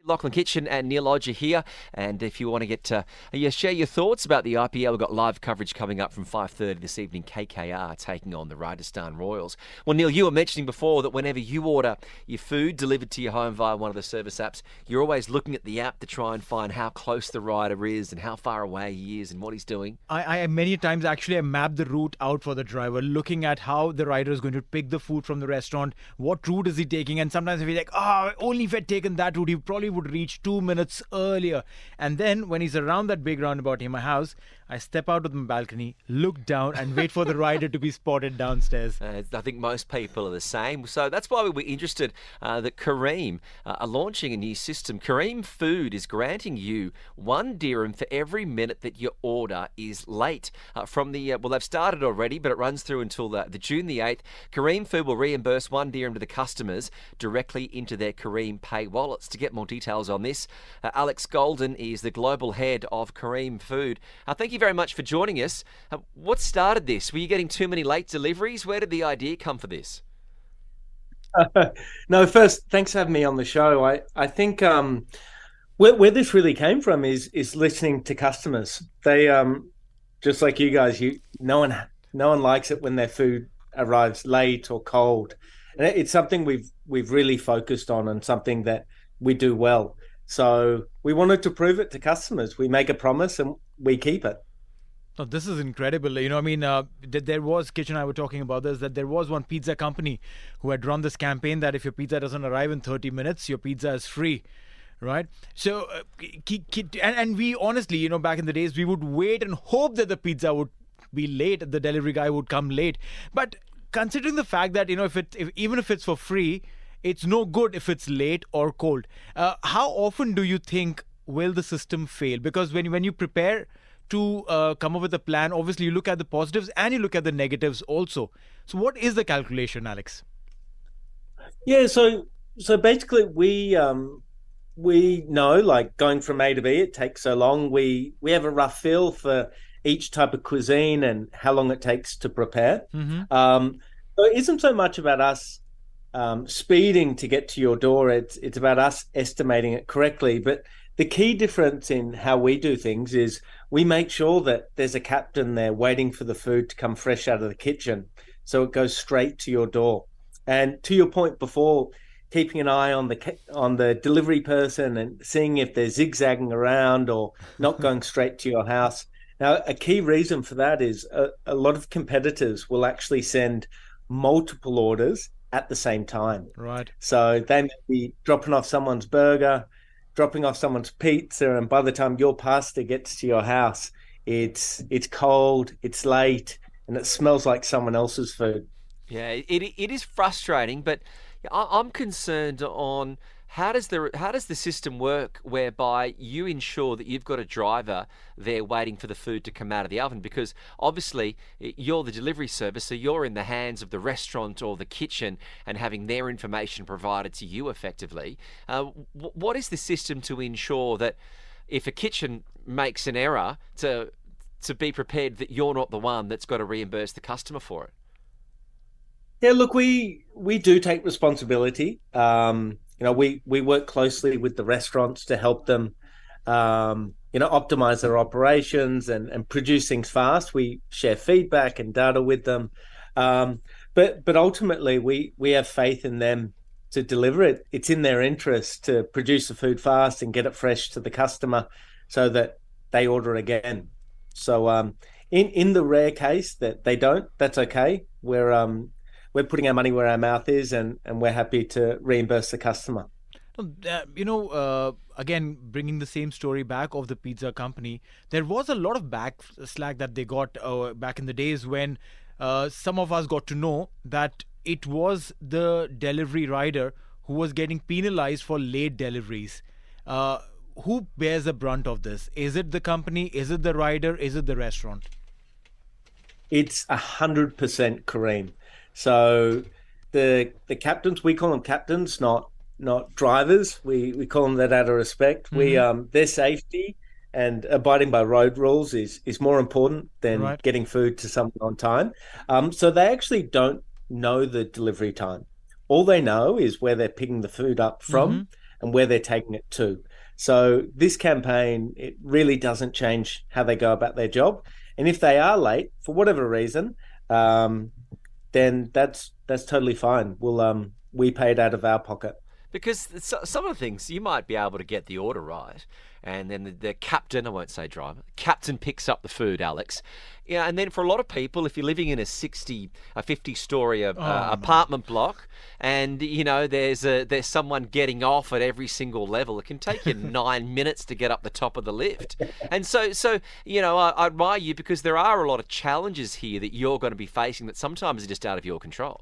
Lachlan Kitchen and Neeil here. And if you want to share your thoughts about the IPL, we've got live coverage coming up from 5:30 this evening. KKR taking on the Rajasthan Royals. Well, Neil, you were mentioning before that whenever you order your food delivered to your home via one of the service apps, you're always looking at the app to try and find how close the rider is and how far away he is and what he's doing. I many times actually I map the route out for the driver, looking at how the rider is going to pick the food from the restaurant, what route is he taking, and sometimes I feel like, only if I'd taken that route, he probably would reach 2 minutes earlier. And then when he's around that big roundabout in my house, I step out of the balcony, look down, and wait for the rider to be spotted downstairs. I think most people are the same. So that's why we were interested that Careem are launching a new system. Careem Food is granting you 1 dirham for every minute that your order is late. They've started already, but it runs through until the June the 8th. Careem Food will reimburse 1 dirham to the customers directly into their Careem Pay wallets. To get more details on this, Alex Golden is the global head of Careem Food. Thank you very much for joining us. What started this? Were you getting too many late deliveries? Where did the idea come for this? No, first, thanks for having me on the show. I think where this really came from is listening to customers. They just like you guys, no one likes it when their food arrives late or cold, and it's something we've really focused on and something that we do well. So we wanted to prove it to customers. We make a promise and we keep it. Oh, this is incredible. There was, Kitch and I were talking about this, that there was one pizza company who had run this campaign that if your pizza doesn't arrive in 30 minutes, your pizza is free, right? So, and we honestly, back in the days, we would wait and hope that the pizza would be late, the delivery guy would come late. But considering the fact that, even if it's for free, it's no good if it's late or cold. How often do you think will the system fail? Because when you prepare to come up with a plan, obviously you look at the positives and you look at the negatives also. So what is the calculation, Alex? Yeah, so basically we know, like, going from A to B, it takes so long. We have a rough feel for each type of cuisine and how long it takes to prepare. Mm-hmm. So it isn't so much about us speeding to get to your door. It's about us estimating it correctly. But the key difference in how we do things is we make sure that there's a captain there waiting for the food to come fresh out of the kitchen, so it goes straight to your door. And to your point before, keeping an eye on the delivery person and seeing if they're zigzagging around or not going straight to your house. Now, a key reason for that is a lot of competitors will actually send multiple orders at the same time. Right. So they may be dropping off someone's burger, dropping off someone's pizza, and by the time your pasta gets to your house, it's cold, it's late, and it smells like someone else's food. Yeah, it is frustrating, but I'm concerned on how does the system work whereby you ensure that you've got a driver there waiting for the food to come out of the oven, because obviously you're the delivery service, so you're in the hands of the restaurant or the kitchen and having their information provided to you effectively. What is the system to ensure that if a kitchen makes an error to be prepared that you're not the one that's got to reimburse the customer for it? Yeah, look, we do take responsibility. We work closely with the restaurants to help them, optimize their operations and produce things fast. We share feedback and data with them. But ultimately, we have faith in them to deliver it. It's in their interest to produce the food fast and get it fresh to the customer so that they order again. So in the rare case that they don't, that's okay. We're putting our money where our mouth is, and we're happy to reimburse the customer. Again, bringing the same story back of the pizza company, there was a lot of slack that they got back in the days when some of us got to know that it was the delivery rider who was getting penalized for late deliveries. Who bears the brunt of this? Is it the company? Is it the rider? Is it the restaurant? It's 100% Careem. So the captains, we call them captains, not drivers. We call them that out of respect. Mm-hmm. Their safety and abiding by road rules is more important than Right. getting food to someone on time. So they actually don't know the delivery time. All they know is where they're picking the food up from. and where they're taking it to. So this campaign, it really doesn't change how they go about their job. And if they are late for whatever reason, then that's totally fine. We pay it out of our pocket. Because some of the things you might be able to get the order right, and then the captain, I won't say driver, the captain picks up the food, Alex. Yeah, and then for a lot of people, if you're living in a 50-story apartment block, and there's someone getting off at every single level, it can take you 9 minutes to get up the top of the lift. And so I admire you, because there are a lot of challenges here that you're going to be facing that sometimes are just out of your control.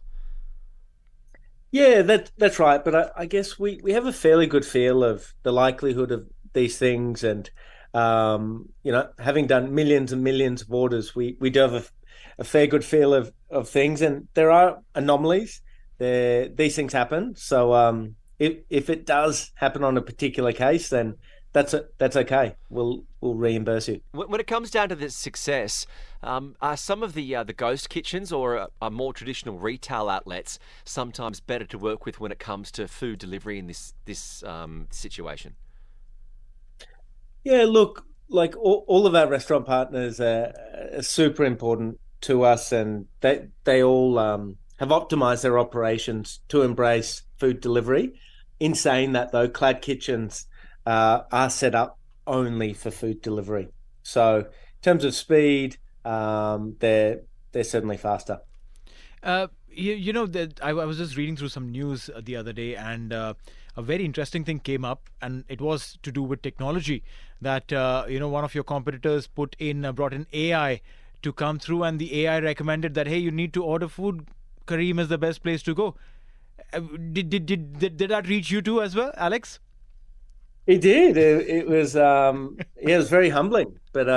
Yeah, that's right. But I guess we have a fairly good feel of the likelihood of these things, and having done millions and millions of orders, we do have a fair good feel of things, and there are anomalies. These things happen. So if it does happen on a particular case, then that's okay. We'll reimburse you. When it comes down to the success, are some of the ghost kitchens or are more traditional retail outlets sometimes better to work with when it comes to food delivery in this situation? Yeah, look, like all of our restaurant partners are super important to us, and they all have optimized their operations to embrace food delivery. In saying that, though, cloud kitchens are set up only for food delivery. So in terms of speed, they're certainly faster. That I was just reading through some news the other day, and a very interesting thing came up, and it was to do with technology. That one of your competitors brought in AI to come through, and the AI recommended that, hey, you need to order food. Careem is the best place to go. Did that reach you too as well, Alex? It did. It was it was very humbling. But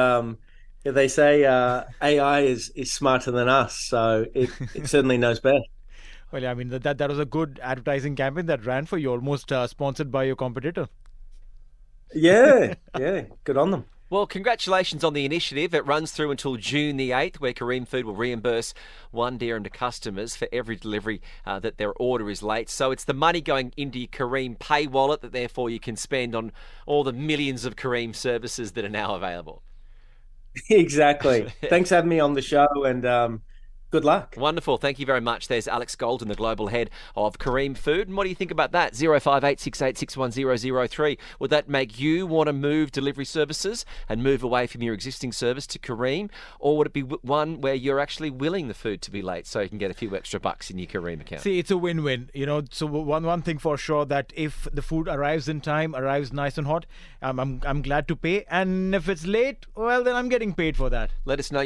yeah, they say AI is smarter than us, so it certainly knows best. Well, I mean that was a good advertising campaign that ran for you, almost sponsored by your competitor. Yeah, good on them. Well, congratulations on the initiative. It runs through until June the 8th, where Careem Food will reimburse $1 to customers for every delivery that their order is late. So it's the money going into your Careem Pay wallet that therefore you can spend on all the millions of Careem services that are now available. Exactly. Thanks for having me on the show, and good luck. Wonderful. Thank you very much. There's Alex Golden, the global head of Careem Food. And what do you think about that? 0586861003. Would that make you want to move delivery services and move away from your existing service to Careem? Or would it be one where you're actually willing the food to be late so you can get a few extra bucks in your Careem account? See, it's a win-win. So one thing for sure, that if the food arrives in time, arrives nice and hot, I'm glad to pay. And if it's late, well, then I'm getting paid for that. Let us know